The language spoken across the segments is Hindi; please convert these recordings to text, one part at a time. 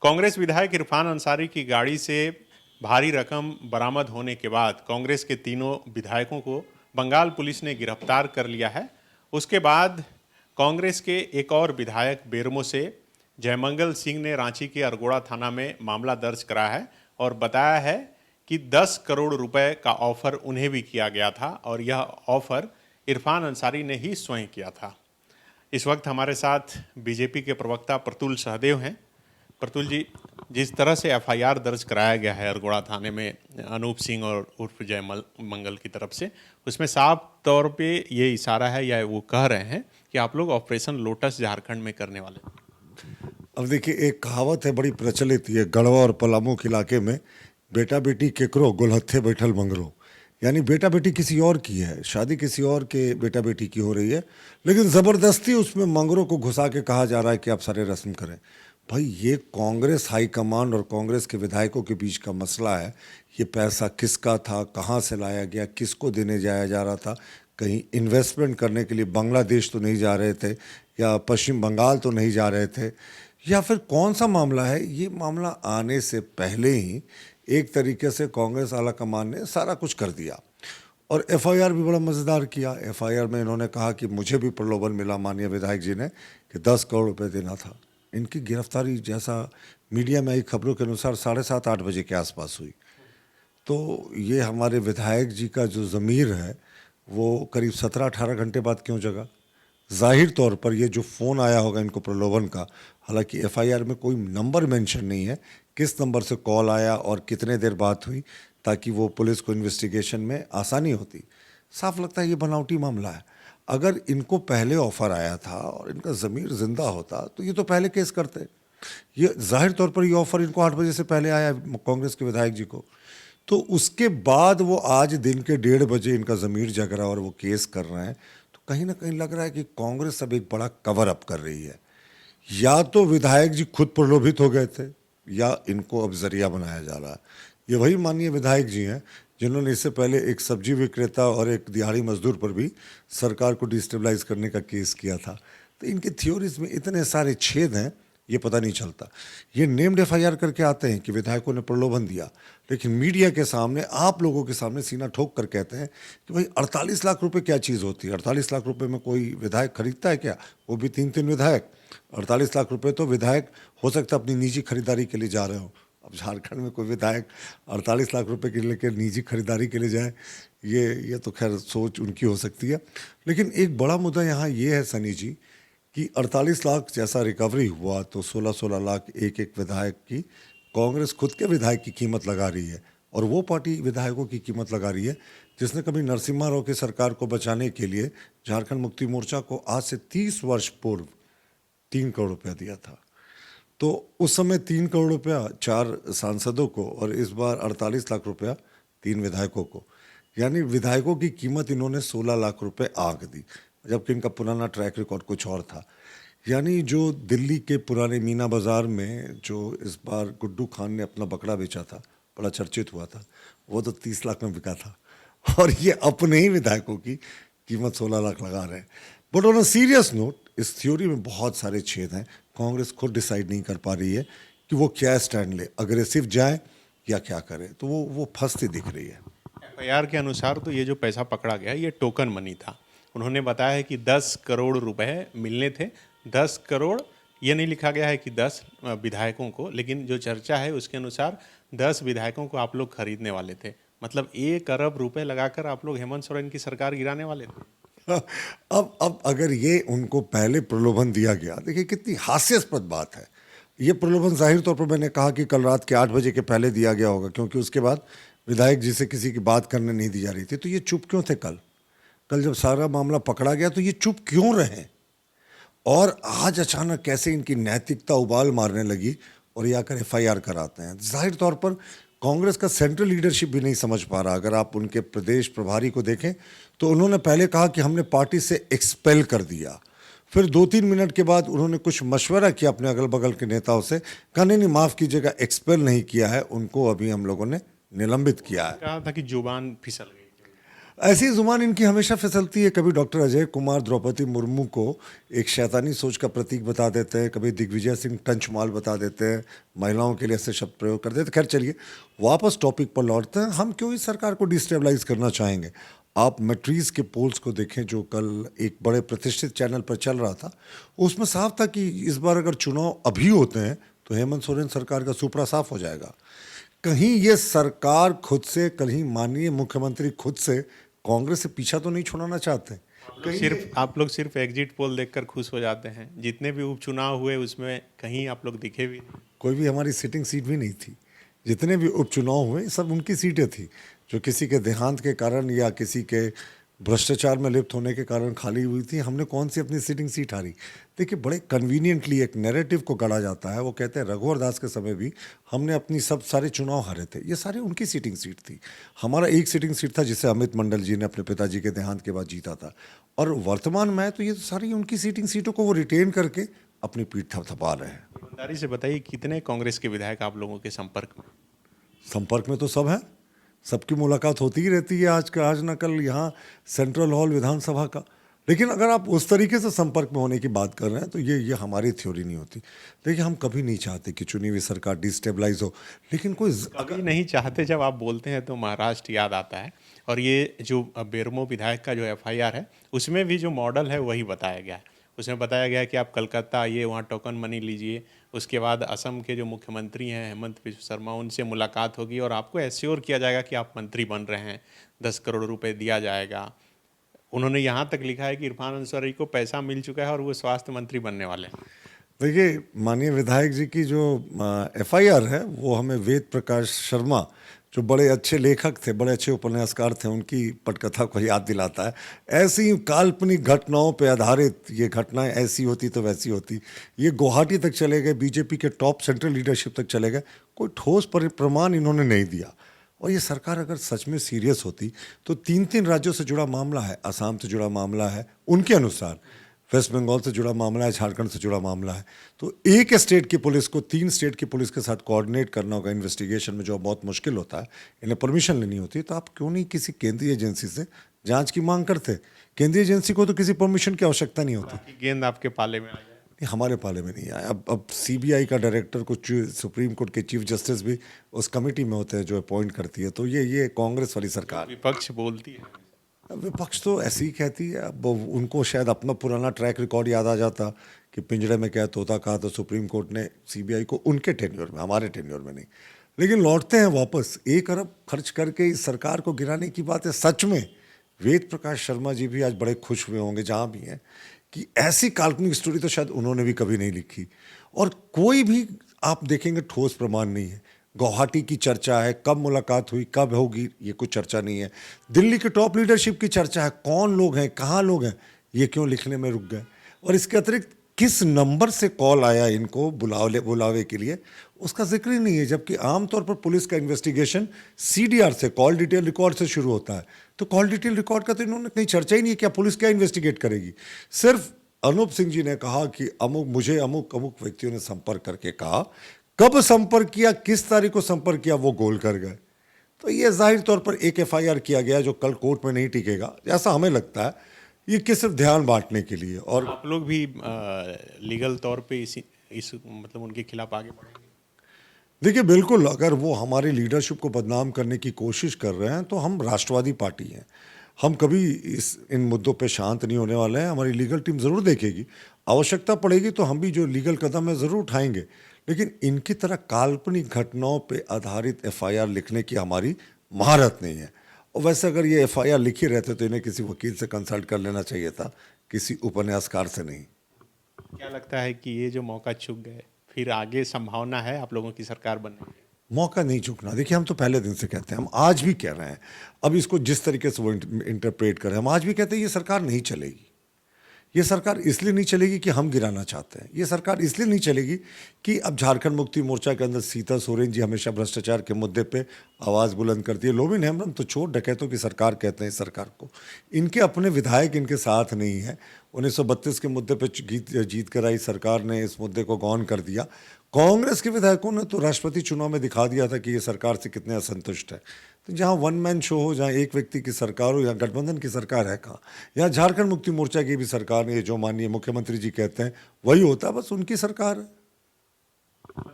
कांग्रेस विधायक इरफान अंसारी की गाड़ी से भारी रकम बरामद होने के बाद कांग्रेस के तीनों विधायकों को बंगाल पुलिस ने गिरफ्तार कर लिया है। उसके बाद कांग्रेस के एक और विधायक बेरमो से जयमंगल सिंह ने रांची के अरगोड़ा थाना में मामला दर्ज कराया है और बताया है कि 10 करोड़ रुपए का ऑफर उन्हें भी किया गया था और यह ऑफर इरफान अंसारी ने ही स्वयं किया था। इस वक्त हमारे साथ बीजेपी के प्रवक्ता प्रतुल सहदेव हैं। प्रतुल जी, जिस तरह से एफआईआर दर्ज कराया गया है अरगोड़ा थाने में अनूप सिंह और उर्फ जयमंगल की तरफ से, उसमें साफ तौर पे ये इशारा है या वो कह रहे हैं कि आप लोग ऑपरेशन लोटस झारखंड में करने वाले हैं। अब देखिए, एक कहावत है बड़ी प्रचलित, ये गढ़वा और पलामू के इलाके में, बेटा बेटी केकरो गुलहत्थे बैठल मंगरो। यानी बेटा बेटी किसी और की है, शादी किसी और के बेटा बेटी की हो रही है, लेकिन ज़बरदस्ती उसमें मंगरों को घुसा के कहा जा रहा है कि आप सारे रस्म करें। भाई, ये कांग्रेस हाईकमान और कांग्रेस के विधायकों के बीच का मसला है। ये पैसा किसका था, कहाँ से लाया गया, किसको देने जाया जा रहा था? कहीं इन्वेस्टमेंट करने के लिए बांग्लादेश तो नहीं जा रहे थे, या पश्चिम बंगाल तो नहीं जा रहे थे, या फिर कौन सा मामला है? ये मामला आने से पहले ही एक तरीके से कांग्रेस आला कमान ने सारा कुछ कर दिया और एफआईआर भी बड़ा मज़ेदार किया। एफआईआर में इन्होंने कहा कि मुझे भी प्रलोभन मिला माननीय विधायक जी ने कि 10 करोड़ रुपए देना था। इनकी गिरफ्तारी, जैसा मीडिया में आई खबरों के अनुसार, 7:30-8 बजे के आसपास हुई। तो ये हमारे विधायक जी का जो ज़मीर है वो करीब 17-18 घंटे बाद क्यों जगा? जाहिर तौर पर ये जो फ़ोन आया होगा इनको प्रलोभन का, हालांकि एफआईआर में कोई नंबर मेंशन नहीं है किस नंबर से कॉल आया और कितने देर बात हुई, ताकि वो पुलिस को इन्वेस्टिगेशन में आसानी होती। साफ लगता है ये बनावटी मामला है। अगर इनको पहले ऑफर आया था और इनका ज़मीर ज़िंदा होता तो ये तो पहले केस करते। ये जाहिर तौर पर ये ऑफर इनको 8 बजे से पहले आया कांग्रेस के विधायक जी को, तो उसके बाद वो आज दिन के 1:30 बजे इनका ज़मीर जग रहा है और वो केस कर रहे हैं। तो कहीं ना कहीं लग रहा है कि कांग्रेस अब एक बड़ा कवर अप कर रही है। या तो विधायक जी खुद प्रलोभित हो गए थे, या इनको अब जरिया बनाया जा रहा है। ये वही माननीय विधायक जी हैं जिन्होंने इससे पहले एक सब्जी विक्रेता और एक दिहाड़ी मजदूर पर भी सरकार को डिस्टेबलाइज करने का केस किया था। तो इनकी थ्योरीज में इतने सारे छेद हैं, ये पता नहीं चलता। ये नेम्ड एफआईआर करके आते हैं कि विधायकों ने प्रलोभन दिया, लेकिन मीडिया के सामने, आप लोगों के सामने सीना ठोक कर कहते हैं कि भाई 48 लाख रुपए क्या चीज़ होती है? 48 लाख रुपए में कोई विधायक खरीदता है क्या? वो भी 3-3 विधायक। 48 लाख रुपए तो विधायक हो सकता है अपनी निजी खरीदारी के लिए जा रहे हो। अब झारखंड में कोई विधायक 48 लाख रुपए के लेकर निजी खरीदारी के लिए जाए, ये तो खैर सोच उनकी हो सकती है। लेकिन एक बड़ा मुद्दा यहाँ ये है सनी जी कि 48 लाख जैसा रिकवरी हुआ तो 16-16 लाख एक एक विधायक की कांग्रेस खुद के विधायक की कीमत लगा रही है, और वो पार्टी विधायकों की कीमत लगा रही है जिसने कभी नरसिम्हा राव की सरकार को बचाने के लिए झारखंड मुक्ति मोर्चा को आज से 30 वर्ष पूर्व 3 करोड़ रुपया दिया था। तो उस समय 3 करोड़ रुपया 4 सांसदों को, और इस बार 48 लाख रुपया 3 विधायकों को। यानी विधायकों की कीमत इन्होंने 16 लाख रुपए आंक दी, जबकि इनका पुराना ट्रैक रिकॉर्ड कुछ और था। यानी जो दिल्ली के पुराने मीना बाज़ार में जो इस बार गुड्डू खान ने अपना बकरा बेचा था, बड़ा चर्चित हुआ था, वो तो 30 लाख में बिका था, और ये अपने ही विधायकों की कीमत 16 लाख लगा रहे हैं। But on a serious note, इस थ्योरी में बहुत सारे छेद हैं। कांग्रेस खुद डिसाइड नहीं कर पा रही है कि वो क्या स्टैंड ले, अग्रेसिव जाए या क्या करे, तो वो फंसती दिख रही है। एफआईआर के अनुसार तो ये जो पैसा पकड़ा गया ये टोकन मनी था। उन्होंने बताया है कि 10 करोड़ रुपए मिलने थे। 10 करोड़ ये नहीं लिखा गया है कि 10 विधायकों को, लेकिन जो चर्चा है उसके अनुसार 10 विधायकों को आप लोग खरीदने वाले थे। मतलब 1 अरब रुपए लगाकर आप लोग हेमंत सोरेन की सरकार गिराने वाले थे। अब अगर ये उनको पहले प्रलोभन दिया गया, देखिए कितनी हास्यास्पद बात है। ये प्रलोभन जाहिर तौर पर मैंने कहा कि कल रात के 8 बजे के पहले दिया गया होगा, क्योंकि उसके बाद विधायक जी से किसी की बात करने नहीं दी जा रही थी। तो ये चुप क्यों थे कल जब सारा मामला पकड़ा गया? तो ये चुप क्यों रहे? और आज अचानक कैसे इनकी नैतिकता उबाल मारने लगी और ये आकर एफआईआर कराते हैं? जाहिर तौर पर कांग्रेस का सेंट्रल लीडरशिप भी नहीं समझ पा रहा। अगर आप उनके प्रदेश प्रभारी को देखें तो उन्होंने पहले कहा कि हमने पार्टी से एक्सपेल कर दिया, फिर 2-3 मिनट के बाद उन्होंने कुछ मशवरा किया अपने अगल बगल के नेताओं से, कहा नहीं माफ़ कीजिएगा, एक्सपेल नहीं किया है, उनको अभी हम लोगों ने निलंबित किया है। कहा था कि जुबान फिसल गई। ऐसी जुबान इनकी हमेशा फिसलती है। कभी डॉक्टर अजय कुमार द्रौपदी मुर्मू को एक शैतानी सोच का प्रतीक बता देते हैं, कभी दिग्विजय सिंह टंचमाल बता देते हैं, महिलाओं के लिए ऐसे शब्द प्रयोग कर देते हैं। खैर चलिए वापस टॉपिक पर लौटते हैं। हम क्यों इस सरकार को डिस्टेबलाइज करना चाहेंगे? आप मैट्रीज के पोल्स को देखें जो कल एक बड़े प्रतिष्ठित चैनल पर चल रहा था, उसमें साफ था कि इस बार अगर चुनाव अभी होते हैं तो हेमंत सोरेन सरकार का सुपड़ा साफ हो जाएगा। कहीं ये सरकार खुद से, कहीं माननीय मुख्यमंत्री खुद से कांग्रेस से पीछा तो नहीं छुड़ाना चाहते? आप लोग सिर्फ एग्जिट पोल देखकर खुश हो जाते हैं। जितने भी उपचुनाव हुए उसमें कहीं आप लोग दिखे भी नहीं। कोई भी हमारी सिटिंग सीट भी नहीं थी। जितने भी उपचुनाव हुए सब उनकी सीटें थी, जो किसी के देहांत के कारण या किसी के भ्रष्टाचार में लिप्त होने के कारण खाली हुई थी। हमने कौन सी अपनी सिटिंग सीट हारी? देखिए बड़े कन्वीनियंटली एक नैरेटिव को गढ़ा जाता है। वो कहते हैं रघुवर दास के समय भी हमने अपनी सब सारे चुनाव हारे थे। ये सारे उनकी सिटिंग सीट थी। हमारा एक सिटिंग सीट था जिसे अमित मंडल जी ने अपने पिताजी के देहांत के बाद जीता था। और वर्तमान में तो ये सारी उनकी सिटिंग सीटों को वो रिटेन करके अपनी पीठ थपथपा रहे हैं। ईमानदारी से बताइए कितने कांग्रेस के विधायक आप लोगों के संपर्क में? संपर्क में तो सब हैं, सबकी मुलाकात होती ही रहती है आज न कल यहाँ सेंट्रल हॉल विधानसभा का। लेकिन अगर आप उस तरीके से संपर्क में होने की बात कर रहे हैं तो ये हमारी थ्योरी नहीं होती। देखिए हम कभी नहीं चाहते कि चुनी हुई सरकार डिस्टेबलाइज हो, लेकिन कोई कभी नहीं चाहते। जब आप बोलते हैं तो महाराष्ट्र याद आता है। और ये जो बेरमो विधायक का जो एफआईआर है उसमें भी जो मॉडल है वही बताया गया है। उसमें बताया गया है कि आप कलकत्ता आइए, वहाँ टोकन मनी लीजिए, उसके बाद असम के जो मुख्यमंत्री हैं हेमंत बिस्व शर्मा, उनसे मुलाकात होगी और आपको एश्योर किया जाएगा कि आप मंत्री बन रहे हैं, 10 करोड़ रुपए दिया जाएगा। उन्होंने यहाँ तक लिखा है कि इरफान अंसारी को पैसा मिल चुका है और वो स्वास्थ्य मंत्री बनने वाले हैं। देखिए माननीय विधायक जी की जो एफआईआर है वो हमें वेद प्रकाश शर्मा जो बड़े अच्छे लेखक थे, बड़े अच्छे उपन्यासकार थे, उनकी पटकथा को याद दिलाता है। ऐसी काल्पनिक घटनाओं पे आधारित ये घटनाएं ऐसी होती तो वैसी होती। ये गुवाहाटी तक चले गए, बीजेपी के टॉप सेंट्रल लीडरशिप तक चले गए, कोई ठोस प्रमाण इन्होंने नहीं दिया। और ये सरकार अगर सच में सीरियस होती तो 3 राज्यों से जुड़ा मामला है, असम से जुड़ा मामला है उनके अनुसार, वेस्ट बंगाल से जुड़ा मामला है, झारखंड से जुड़ा मामला है, तो एक स्टेट की पुलिस को 3 स्टेट की पुलिस के साथ कोऑर्डिनेट करना होगा इन्वेस्टिगेशन में, जो बहुत मुश्किल होता है। इन्हें परमिशन लेनी होती है। तो आप क्यों नहीं किसी केंद्रीय एजेंसी से जांच की मांग करते? केंद्रीय एजेंसी को तो किसी परमिशन की आवश्यकता नहीं होती। गेंद आपके पाले में आ जाए। नहीं, हमारे पाले में नहीं आया। अब सीबीआई का डायरेक्टर को सुप्रीम कोर्ट के चीफ जस्टिस भी उस कमेटी में होते हैं जो अपॉइंट करती है। तो ये कांग्रेस वाली सरकार, विपक्ष बोलती है। विपक्ष तो ऐसे ही कहती है। अब उनको शायद अपना पुराना ट्रैक रिकॉर्ड याद आ जाता कि पिंजड़े में क्या तोता कहा तो सुप्रीम कोर्ट ने सीबीआई को उनके टेन्योर में, हमारे टेन्योर में नहीं। लेकिन लौटते हैं वापस। 1 अरब खर्च करके इस सरकार को गिराने की बात है। सच में वेद प्रकाश शर्मा जी भी आज बड़े खुश हुए होंगे जहाँ भी हैं कि ऐसी काल्पनिक स्टोरी तो शायद उन्होंने भी कभी नहीं लिखी। और कोई भी आप देखेंगे ठोस प्रमाण नहीं है। गुवाहाटी की चर्चा है, कब मुलाकात हुई, कब होगी, ये कुछ चर्चा नहीं है। दिल्ली के टॉप लीडरशिप की चर्चा है, कौन लोग हैं, कहाँ लोग हैं, ये क्यों लिखने में रुक गए। और इसके अतिरिक्त किस नंबर से कॉल आया इनको बुलावे के लिए, उसका जिक्र ही नहीं है। जबकि आमतौर पर पुलिस का इन्वेस्टिगेशन सीडीआर से, कॉल डिटेल रिकॉर्ड से शुरू होता है। तो कॉल डिटेल रिकॉर्ड का तो इन्होंने कहीं चर्चा ही नहीं है। क्या पुलिस क्या इन्वेस्टिगेट करेगी? सिर्फ अनूप सिंह जी ने कहा कि मुझे अमुक व्यक्तियों ने संपर्क करके कहा, कब संपर्क किया, किस तारीख को संपर्क किया, वो गोल कर गए। तो ये जाहिर तौर पर एक एफआईआर किया गया जो कल कोर्ट में नहीं टिकेगा, ऐसा हमें लगता है। ये कि सिर्फ ध्यान बांटने के लिए। और आप लोग भी लीगल तौर पे इस मतलब उनके खिलाफ आगे बढ़ेंगे? देखिए बिल्कुल, अगर वो हमारी लीडरशिप को बदनाम करने की कोशिश कर रहे हैं तो हम राष्ट्रवादी पार्टी हैं, हम कभी इन मुद्दों पे शांत नहीं होने वाले हैं। हमारी लीगल टीम ज़रूर देखेगी, आवश्यकता पड़ेगी तो हम भी जो लीगल कदम है ज़रूर उठाएंगे। लेकिन इनकी तरह काल्पनिक घटनाओं पे आधारित एफआईआर लिखने की हमारी महारत नहीं है। और वैसे अगर ये एफआईआर लिखी रहते तो इन्हें किसी वकील से कंसल्ट कर लेना चाहिए था, किसी उपन्यासकार से नहीं। क्या लगता है कि ये जो मौका चूक गए, फिर आगे संभावना है आप लोगों की सरकार बनने की? मौका नहीं चूकना। देखिए हम तो पहले दिन से कहते हैं, हम आज भी कह रहे हैं, अब इसको जिस तरीके से वो इंटरप्रेट करें, हम आज भी कहते हैं ये सरकार नहीं चलेगी। ये सरकार इसलिए नहीं चलेगी कि हम गिराना चाहते हैं। ये सरकार इसलिए नहीं चलेगी कि अब झारखंड मुक्ति मोर्चा के अंदर सीता सोरेन जी हमेशा भ्रष्टाचार के मुद्दे पे आवाज़ बुलंद करती है। लोबिन हेम्ब्रम तो चोर डकैतों की सरकार कहते हैं इस सरकार को। इनके अपने विधायक इनके साथ नहीं है। 1932 के मुद्दे पे जीत कर आई सरकार ने इस मुद्दे को गौन कर दिया। कांग्रेस के विधायकों ने तो राष्ट्रपति चुनाव में दिखा दिया था कि ये सरकार से कितने असंतुष्ट है। तो जहां वन मैन शो हो, जहां एक व्यक्ति की सरकार हो, या गठबंधन की सरकार है कहाँ, या झारखंड मुक्ति मोर्चा की भी सरकार है, जो माननीय मुख्यमंत्री जी कहते हैं वही होता है, बस उनकी सरकार है।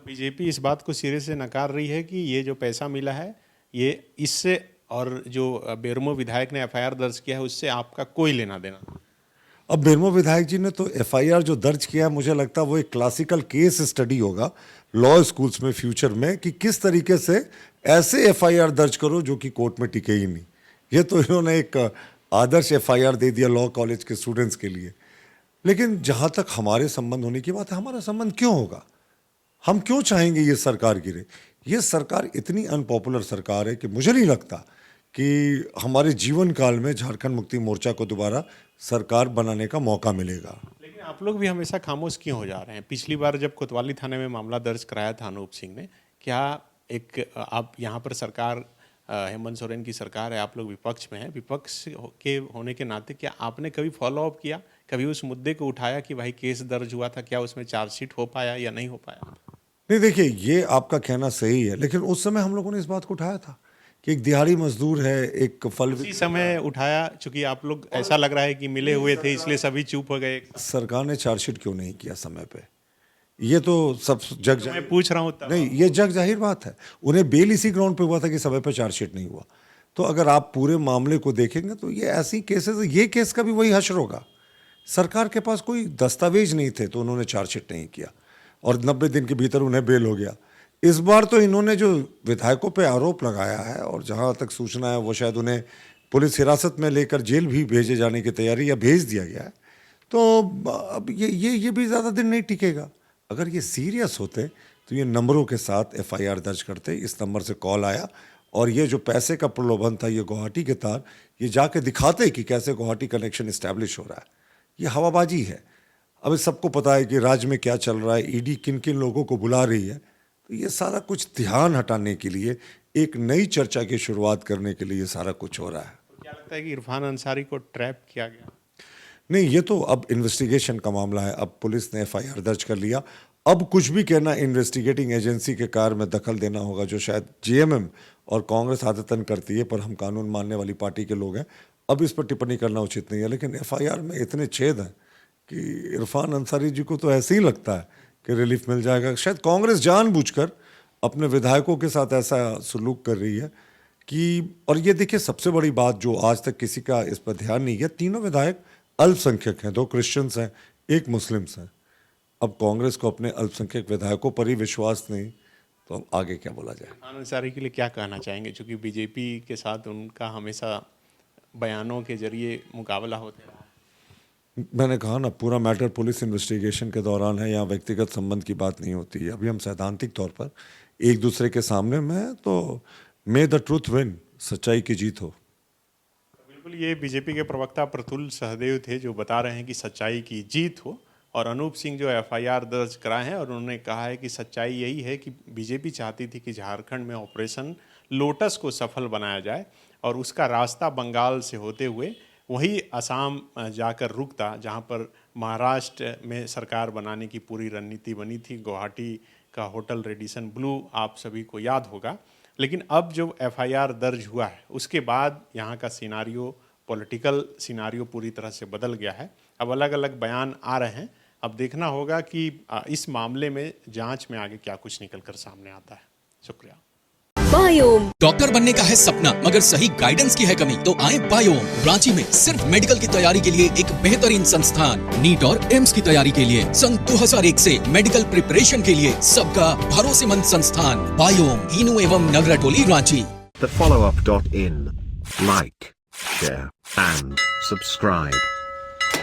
बीजेपी इस बात को सिरे से नकार रही है कि ये जो पैसा मिला है ये इससे, और जो बेरमो विधायक ने एफआईआर दर्ज किया है उससे आपका कोई लेना देना नहीं। अब बेरमो विधायक जी ने तो एफआईआर जो दर्ज किया है, मुझे लगता है वो एक क्लासिकल केस स्टडी होगा लॉ स्कूल्स में फ्यूचर में, कि किस तरीके से ऐसे एफआईआर दर्ज करो जो कि कोर्ट में टिके ही नहीं। ये तो इन्होंने एक आदर्श एफआईआर दे दिया लॉ कॉलेज के स्टूडेंट्स के लिए। लेकिन जहाँ तक हमारे संबंध होने की बात है, हमारा संबंध क्यों होगा? हम क्यों चाहेंगे ये सरकार गिरे? ये सरकार इतनी अनपॉपुलर सरकार है कि मुझे नहीं लगता कि हमारे जीवन काल में झारखंड मुक्ति मोर्चा को दोबारा सरकार बनाने का मौका मिलेगा। लेकिन आप लोग भी हमेशा खामोश क्यों हो जा रहे हैं? पिछली बार जब कोतवाली थाने में मामला दर्ज कराया था अनूप सिंह ने, क्या एक आप यहाँ पर सरकार हेमंत सोरेन की सरकार है, आप लोग विपक्ष में हैं, विपक्ष के होने के नाते क्या आपने कभी फॉलो अप किया, कभी उस मुद्दे को उठाया कि भाई केस दर्ज हुआ था, क्या उसमें चार्जशीट हो पाया या नहीं हो पाया? नहीं, देखिए ये आपका कहना सही है, लेकिन उस समय हम लोगों ने इस बात को उठाया था कि एक दिहाड़ी मजदूर है, एक फल उसी समय उठाया, चूंकि आप लोग ऐसा लग रहा है कि मिले हुए थे इसलिए सभी चुप हो गए। सरकार ने चार्जशीट क्यों नहीं किया समय पे? ये तो सब जग मैं पूछ रहा हूँ तब। नहीं, ये जग जाहिर बात है। उन्हें बेल इसी ग्राउंड पे हुआ था कि समय पे चार्जशीट नहीं हुआ। तो अगर आप पूरे मामले को देखेंगे तो ये ऐसी केसेस, ये केस का भी वही हश्र होगा। सरकार के पास कोई दस्तावेज नहीं थे तो उन्होंने चार्जशीट नहीं किया और 90 दिन के भीतर उन्हें बेल हो गया। इस बार तो इन्होंने जो विधायकों पे आरोप लगाया है, और जहाँ तक सूचना है वो शायद उन्हें पुलिस हिरासत में लेकर जेल भी भेजे जाने की तैयारी या भेज दिया गया है। तो अब ये भी ज़्यादा दिन नहीं टिकेगा। अगर ये सीरियस होते तो ये नंबरों के साथ एफआईआर दर्ज करते। इस नंबर से कॉल आया और ये जो पैसे का प्रलोभन था, ये गुवाहाटी के तार, ये जाके दिखाते कि कैसे गुवाहाटी कनेक्शन इस्टेब्लिश हो रहा है। ये हवाबाजी है। अब सबको पता है कि राज्य में क्या चल रहा है, ईडी किन किन लोगों को बुला रही है। तो ये सारा कुछ ध्यान हटाने के लिए, एक नई चर्चा की शुरुआत करने के लिए ये सारा कुछ हो रहा है। क्या लगता है कि इरफान अंसारी को ट्रैप किया गया? नहीं, ये तो अब इन्वेस्टिगेशन का मामला है। अब पुलिस ने एफआईआर दर्ज कर लिया। अब कुछ भी कहना इन्वेस्टिगेटिंग एजेंसी के कार्य में दखल देना होगा, जो शायद जेएमएम और कांग्रेस आदतन करती है, पर हम कानून मानने वाली पार्टी के लोग हैं। अब इस पर टिप्पणी करना उचित नहीं है। लेकिन एफआईआर में इतने छेद हैं कि इरफान अंसारी जी को तो ऐसे ही लगता है कि रिलीफ मिल जाएगा। शायद कांग्रेस जानबूझकर अपने विधायकों के साथ ऐसा सलूक कर रही है कि, और ये देखिए सबसे बड़ी बात जो आज तक किसी का इस पर ध्यान नहीं है, तीनों विधायक अल्पसंख्यक हैं, 2 क्रिश्चियंस हैं, 1 मुस्लिम्स हैं। अब कांग्रेस को अपने अल्पसंख्यक विधायकों पर ही विश्वास नहीं, तो अब आगे क्या बोला जाए? इरफान अंसारी के लिए क्या कहना चाहेंगे, क्योंकि बीजेपी के साथ उनका हमेशा बयानों के जरिए मुकाबला होता रहा? मैंने कहा ना, पूरा मैटर पुलिस इन्वेस्टिगेशन के दौरान है, यहाँ व्यक्तिगत संबंध की बात नहीं होती है। अभी हम सैद्धांतिक तौर पर एक दूसरे के सामने में हैं, तो मे द ट्रूथ विन, सच्चाई की जीत हो। बिल्कुल, ये बीजेपी के प्रवक्ता प्रफुल्ल सहदेव थे जो बता रहे हैं कि सच्चाई की जीत हो। और अनूप सिंह जो एफआईआर दर्ज कराए हैं, और उन्होंने कहा है कि सच्चाई यही है कि बीजेपी चाहती थी कि झारखंड में ऑपरेशन लोटस को सफल बनाया जाए और उसका रास्ता बंगाल से होते हुए वही असम जाकर रुकता, जहां पर महाराष्ट्र में सरकार बनाने की पूरी रणनीति बनी थी। गुवाहाटी का होटल रेडिसन ब्लू आप सभी को याद होगा। लेकिन अब जो एफआईआर दर्ज हुआ है उसके बाद यहाँ का सिनारियो, पॉलिटिकल सिनारियो पूरी तरह से बदल गया है। अब अलग अलग बयान आ रहे हैं। अब देखना होगा कि इस मामले में जांच में आगे क्या कुछ निकल कर सामने आता है। शुक्रिया। बायोम। डॉक्टर बनने का है सपना, मगर सही गाइडेंस की है कमी, तो आए बायोम। रांची में सिर्फ मेडिकल की तैयारी के लिए एक बेहतरीन संस्थान, नीट और एम्स की तैयारी के लिए सन 2001 से मेडिकल प्रिपरेशन के लिए सबका भरोसेमंद संस्थान बायोम, इनू एवं नगरा टोली, Ranchi. thefollowup.in. Like, share, and subscribe.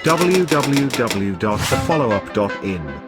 www.thefollowup.in